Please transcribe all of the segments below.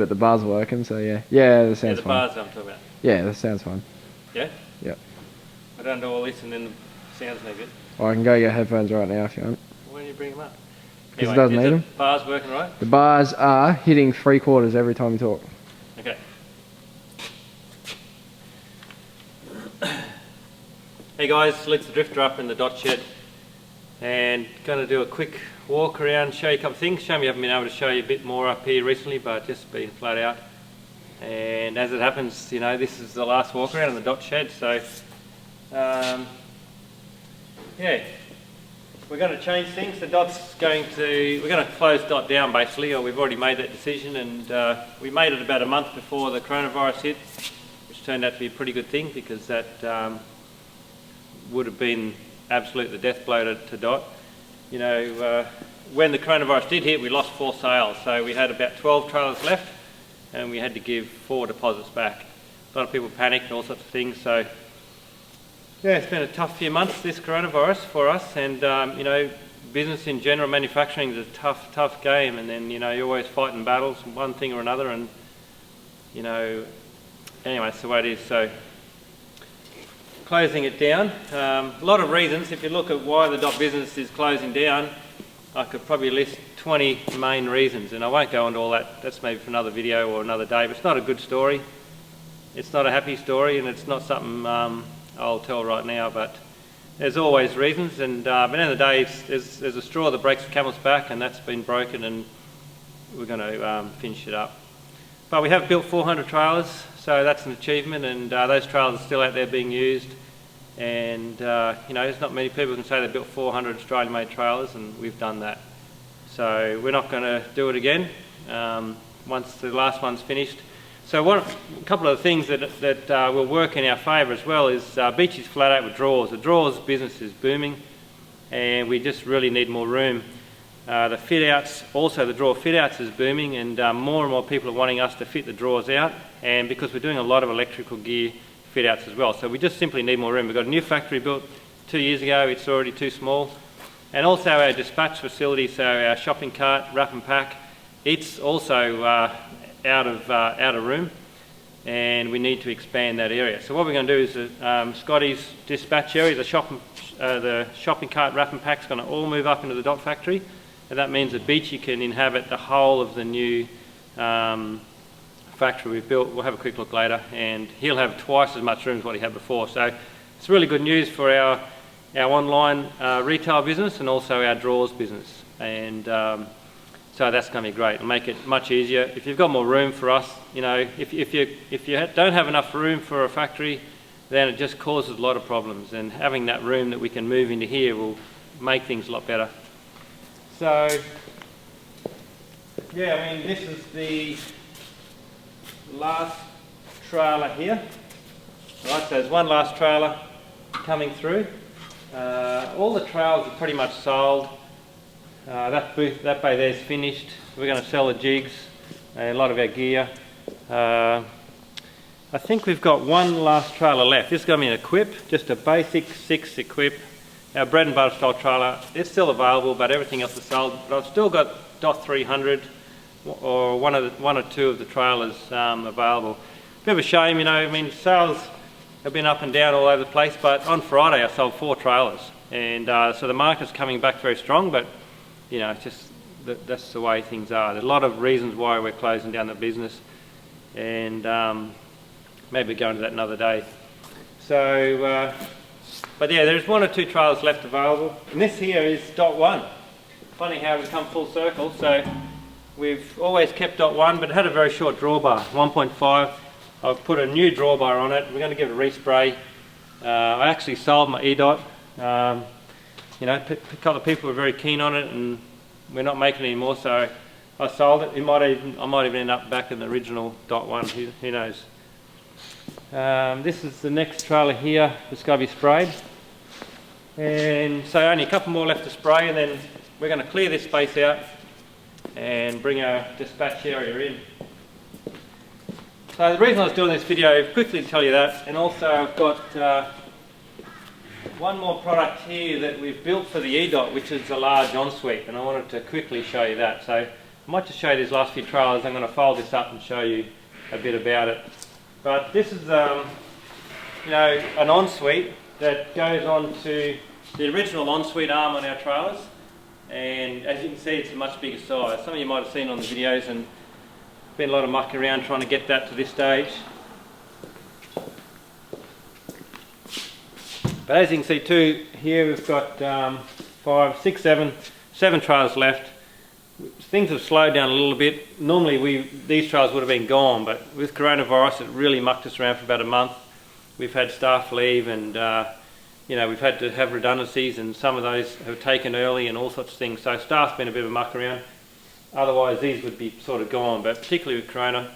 But the bar's working, so yeah. Yeah, the Yeah, sound's the fine. bars I'm talking about. Yeah, the sound's fine. Yeah? Yep. I don't do all this and then the sound's no good. Or I can go get headphones right now if you want. Why don't you bring them up? Because it doesn't need them. The bars working right? The bars are hitting 3/4 every time you talk. Okay. Hey guys, Luke's the Drifter up in the dot shed and going to do a quick walk around, show you a couple of things. Shame you haven't been able to show you a bit more up here recently, but just been flat out. And as it happens, you know, this is the last walk around in the dot shed, so yeah, we're going to change things. The dot's we're going to close dot down basically, or we've already made that decision, and we made it about a month before the coronavirus hit, which turned out to be a pretty good thing because that would have been absolutely the death blow to dot. You know, when the coronavirus did hit, we lost 4 sales, so we had about 12 trailers left, and we had to give 4 deposits back. A lot of people panicked and all sorts of things, so yeah, it's been a tough few months, this coronavirus, for us, and you know, business in general, manufacturing is a tough game, and then, you know, you're always fighting battles, one thing or another, and, you know, anyway, it's the way it is. So closing it down, a lot of reasons. If you look at why the dot business is closing down, I could probably list 20 main reasons, and I won't go into all that. That's maybe for another video or another day, but it's not a good story. It's not a happy story, and it's not something I'll tell right now, but there's always reasons, and at the end of the day, there's a straw that breaks the camel's back, and that's been broken, and we're going to finish it up. But we have built 400 trailers, so that's an achievement, and those trailers are still out there being used. And you know, there's not many people who can say they built 400 Australian-made trailers, and we've done that. So we're not going to do it again once the last one's finished. So a couple of things that will work in our favour as well is Beachy's flat out with drawers. The drawers business is booming, and we just really need more room. The fit outs, also the drawer fit outs is booming, and more people are wanting us to fit the drawers out, and because we're doing a lot of electrical gear fit outs as well, so we just simply need more room. We've got a new factory built 2 years ago, it's already too small, and also our dispatch facility, so our shopping cart, wrap and pack, it's also out of room, and we need to expand that area. So what we're going to do is Scotty's dispatch area, the shopping cart, wrap and pack is going to all move up into the dot factory, and that means that Beachy can inhabit the whole of the new factory we've built. We'll have a quick look later, and he'll have twice as much room as what he had before. So it's really good news for our online retail business and also our drawers business, and so that's going to be great. It'll make it much easier. If you've got more room for us, you know, if you don't have enough room for a factory, then it just causes a lot of problems, and having that room that we can move into here will make things a lot better. So yeah, I mean, this is the last trailer here. Right, so there's one last trailer coming through. All the trailers are pretty much sold. That bay there is finished. We're going to sell the jigs and a lot of our gear. I think we've got one last trailer left. This is going to be an equip, just a basic 6 equip. Our bread and butter style trailer, it's still available, but everything else is sold. But I've still got DOT 300 or one or two of the trailers available. Bit of a shame, you know, I mean, sales have been up and down all over the place, but on Friday I sold 4 trailers, and so the market's coming back very strong, but you know, it's just that's the way things are. There's a lot of reasons why we're closing down the business, and maybe go into that another day. So, but yeah, there's 1 or 2 trailers left available, and this here is DOT 1. Funny how we've come full circle. So we've always kept DOT 1, but it had a very short drawbar, 1.5. I've put a new drawbar on it. We're going to give it a respray. I actually sold my E-Dot. You know, a couple of people were very keen on it, and we're not making it anymore, so I sold it. I might even end up back in the original DOT 1, who knows. This is the next trailer here that's going to be sprayed. And so only a couple more left to spray, and then we're going to clear this space out and bring our dispatch area in. So the reason I was doing this video is quickly to tell you that, and also I've got one more product here that we've built for the E-Dot, which is a large ensuite, and I wanted to quickly show you that. So might just show you these last few trailers. I'm going to fold this up and show you a bit about it. But this is, you know, an ensuite that goes on to the original ensuite arm on our trailers. And as you can see, it's a much bigger size. Some of you might have seen on the videos, and been a lot of muck around trying to get that to this stage. But as you can see too, here we've got 7 trailers left. Things have slowed down a little bit. Normally these trailers would have been gone, but with coronavirus it really mucked us around for about a month. We've had staff leave, and you know, we've had to have redundancies, and some of those have taken early and all sorts of things. So staff's been a bit of a muck around. Otherwise these would be sort of gone, but particularly with corona,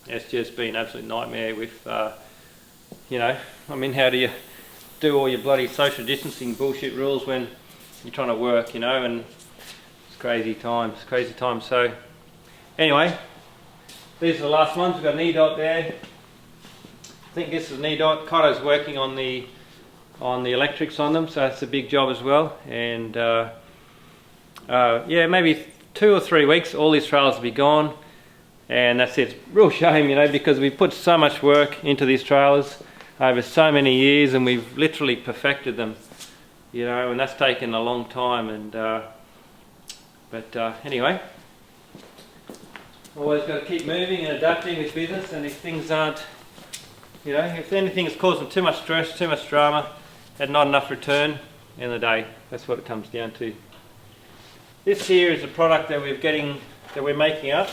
it's just been an absolute nightmare with, you know, I mean, how do you do all your bloody social distancing bullshit rules when you're trying to work, you know, and it's crazy times, So anyway, these are the last ones. We've got an E-dot there. I think this is an E-dot. Cotto's working on the electrics on them, so that's a big job as well. And yeah, maybe 2 or 3 weeks, all these trailers will be gone, and that's it. It's a real shame, you know, because we put so much work into these trailers over so many years, and we've literally perfected them, you know, and that's taken a long time. And anyway, always got to keep moving and adapting with business, and if things aren't, you know, if anything is causing too much stress, too much drama, and not enough return in the day, that's what it comes down to. This here is a product that we're making up.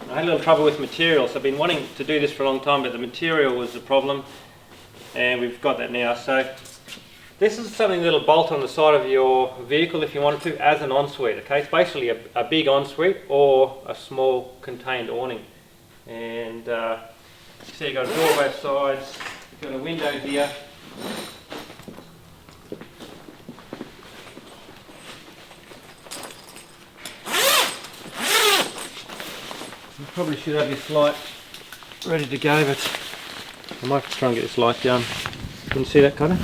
I had a little trouble with materials. I've been wanting to do this for a long time, but the material was the problem, and we've got that now. So this is something that'll bolt on the side of your vehicle if you wanted to, as an ensuite. Okay, it's basically a big ensuite or a small contained awning. And you see, you've got a door both sides, you've got a window here. You probably should have this light ready to go, but I might try and get this light down. Can you see that, Connor?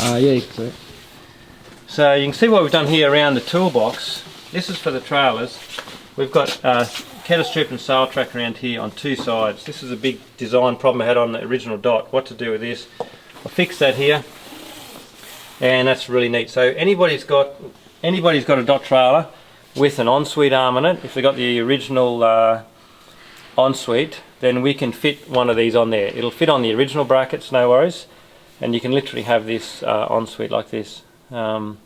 Yeah, you can see it. So you can see what we've done here around the toolbox. This is for the trailers. We've got kettle strip and sail track around here on 2 sides. This is a big design problem I had on the original Dot. What to do with this? I fixed that here, and that's really neat. So anybody's got a Dot trailer with an ensuite arm on it, if they've got the original ensuite, then we can fit one of these on there. It'll fit on the original brackets, no worries, and you can literally have this ensuite like this. As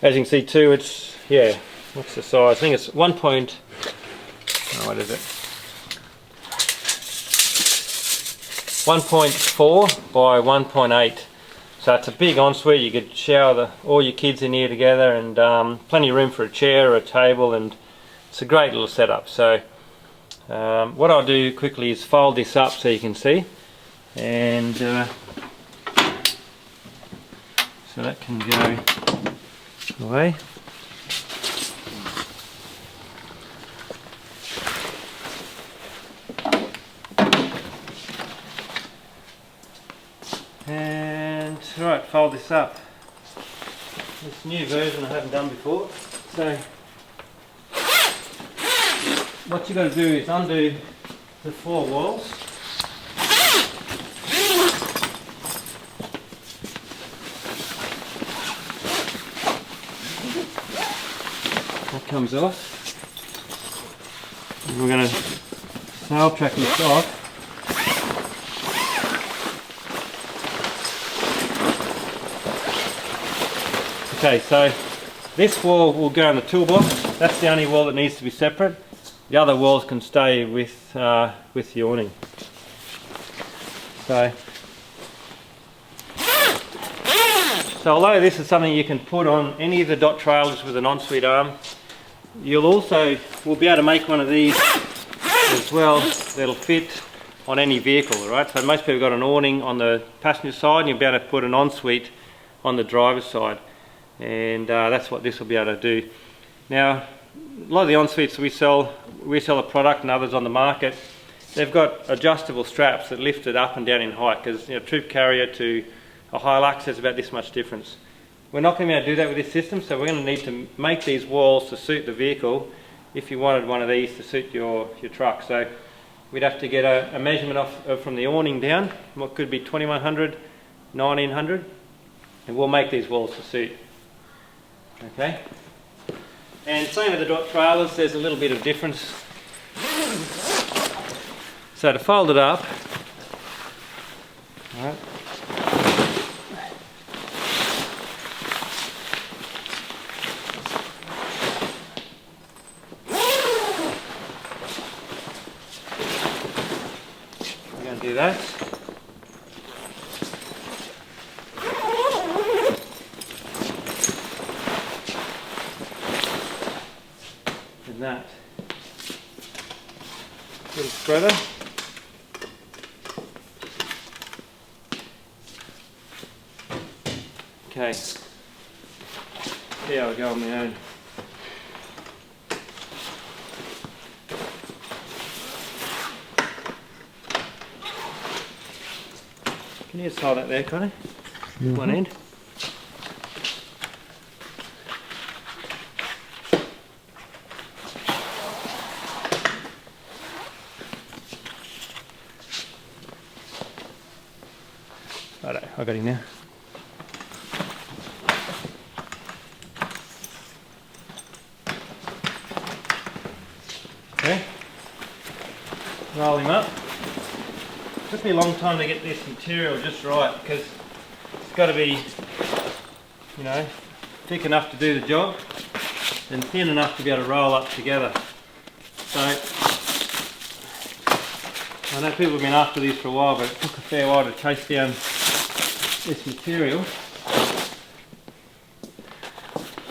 you can see too, it's, yeah, what's the size? I think it's 1. What is it? 1.4 by 1.8. So it's a big ensuite. You could shower all your kids in here together, and plenty of room for a chair or a table, and it's a great little setup. So what I'll do quickly is fold this up so you can see, and so that can go away. And right, fold this up. This new version I haven't done before. So what you've got to do is undo the 4 walls. That comes off. And we're going to sail track this off. Okay, so this wall will go in the toolbox. That's the only wall that needs to be separate. The other walls can stay with the awning. So although this is something you can put on any of the Dot trailers with an ensuite arm, we'll be able to make one of these as well that'll fit on any vehicle, right? So most people have got an awning on the passenger side, and you'll be able to put an ensuite on the driver's side. And that's what this will be able to do. Now, a lot of the ensuites we sell a product, and others on the market, they've got adjustable straps that lift it up and down in height, because, you know, troop carrier to a Hilux, there's about this much difference. We're not going to be able to do that with this system, so we're going to need to make these walls to suit the vehicle, if you wanted one of these to suit your truck. So we'd have to get a measurement off from the awning down, what could be 2100, 1900, and we'll make these walls to suit. Okay, and same with the dot trailers, there's a little bit of difference. So to fold it up, all right, I'm going to do that. And that little spreader. Okay, here I go on my own. Can you just hold that there, Connie? One end. Righto, I got him now. Okay, roll him up. Took me a long time to get this material just right because it's got to be, you know, thick enough to do the job and thin enough to be able to roll up together. So I know people have been after these for a while, but it took a fair while to chase down this material.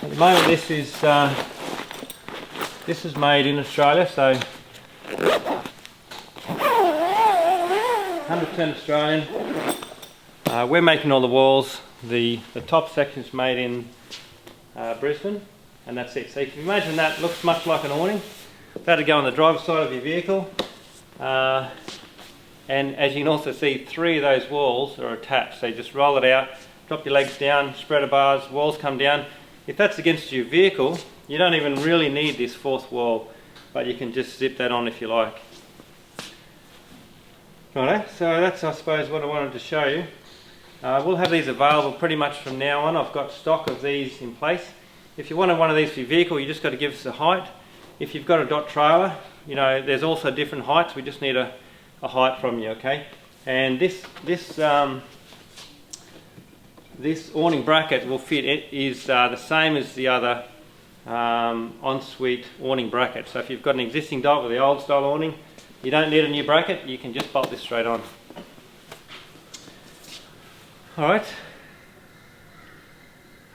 At the moment this is made in Australia, so 100% Australian. We're making all the walls. The top section is made in Brisbane, and that's it. So you can imagine that looks much like an awning. That'll go on the driver's side of your vehicle. And as you can also see, 3 of those walls are attached. So you just roll it out, drop your legs down, spreader bars, walls come down. If that's against your vehicle, you don't even really need this 4th wall, but you can just zip that on if you like. Righto, so that's I suppose what I wanted to show you. We'll have these available pretty much from now on. I've got stock of these in place. If you wanted one of these for your vehicle, you just got to give us a height. If you've got a dot trailer, you know, there's also different heights. We just need a height from you, okay? And this awning bracket will fit. It is the same as the other ensuite awning bracket. So if you've got an existing dot with the old style awning, you don't need a new bracket. You can just bolt this straight on. All right. I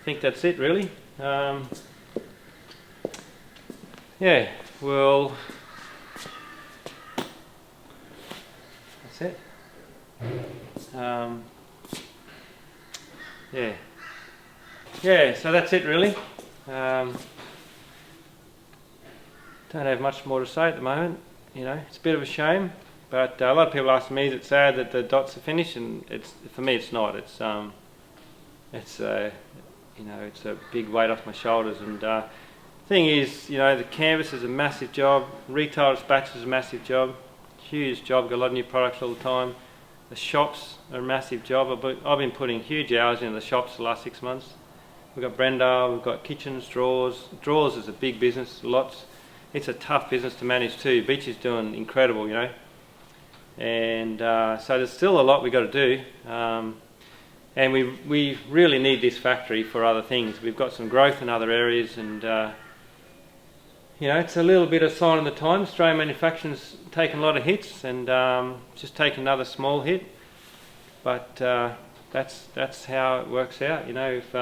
think that's it, really. Yeah. Well. That's it. Yeah, so that's it really. Don't have much more to say at the moment. You know, it's a bit of a shame, but a lot of people ask me, is it sad that the dots are finished? And for me it's not. It's you know, it's a big weight off my shoulders. And thing is, you know, the canvas is a massive job. Retail dispatch is a massive job. Huge job. Got a lot of new products all the time. The shops are a massive job. I've been putting huge hours into the shops the last 6 months. We've got Brenda, we've got kitchens, drawers. Drawers is a big business. Lots. It's a tough business to manage too. Beach is doing incredible, you know. And so there's still a lot we've got to do. And we really need this factory for other things. We've got some growth in other areas, and you know, it's a little bit of sign of the times. Australian manufacturing's taken a lot of hits, and just taken another small hit. But that's how it works out. You know, if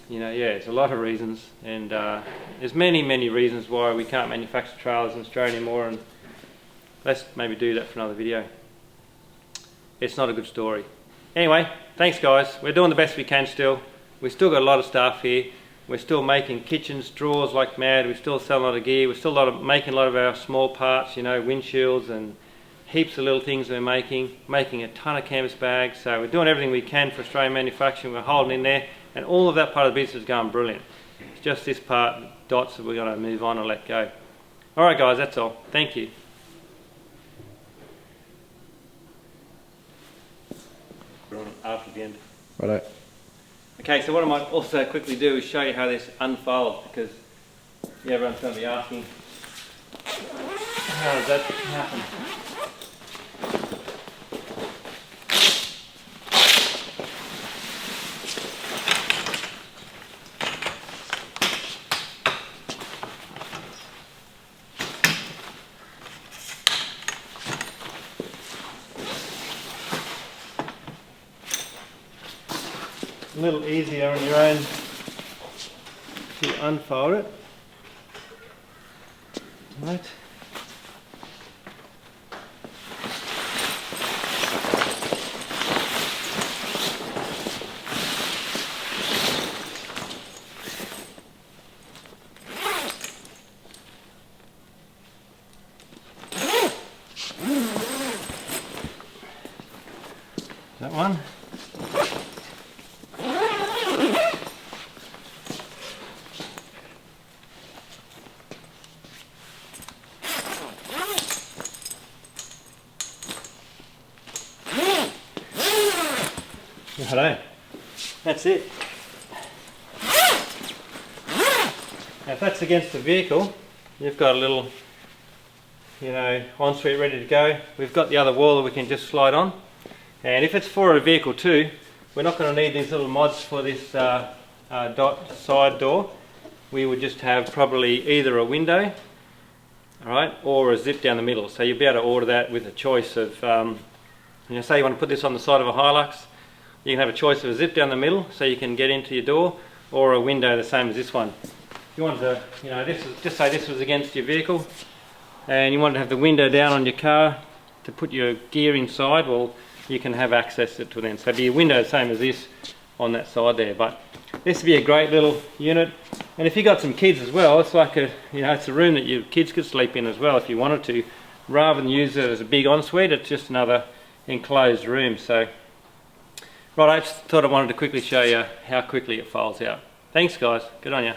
you know, yeah, there's a lot of reasons, and there's many reasons why we can't manufacture trailers in Australia anymore. And let's maybe do that for another video. It's not a good story. Anyway, thanks guys. We're doing the best we can still. We've still got a lot of staff here. We're still making kitchens, drawers like mad. We're still selling a lot of gear. We're still making a lot of our small parts, you know, windshields and heaps of little things we're making a ton of canvas bags. So we're doing everything we can for Australian manufacturing. We're holding in there, and all of that part of the business is going brilliant. just this part, dots, that we're going to move on and let go. Alright guys, that's all. Thank you. After the end. Righto. Okay, so what I might also quickly do is show you how this unfolds, because everyone's going to be asking, how does that happen? A little easier on your own to unfold it. Right. That one. Hello. That's it. Now if that's against the vehicle, you've got a little, ensuite ready to go. We've got the other wall that we can just slide on. And if it's for a vehicle too, we're not going to need these little mods for this dot side door. We would just have probably either a window, alright, or a zip down the middle. So you'll be able to order that with a choice of, say you want to put this on the side of a Hilux, you can have a choice of a zip down the middle so you can get into your door, or a window the same as this one. If you want to, just say this was against your vehicle and you want to have the window down on your car to put your gear inside, well, you can have access to it then. So it'd be a window the same as this on that side there. But this would be a great little unit. And if you got some kids as well, it's like a, it's a room that your kids could sleep in as well if you wanted to. Rather than use it as a big ensuite, it's just another enclosed room. So, right, I just thought I wanted to quickly show you how quickly it folds out. Thanks guys, good on you.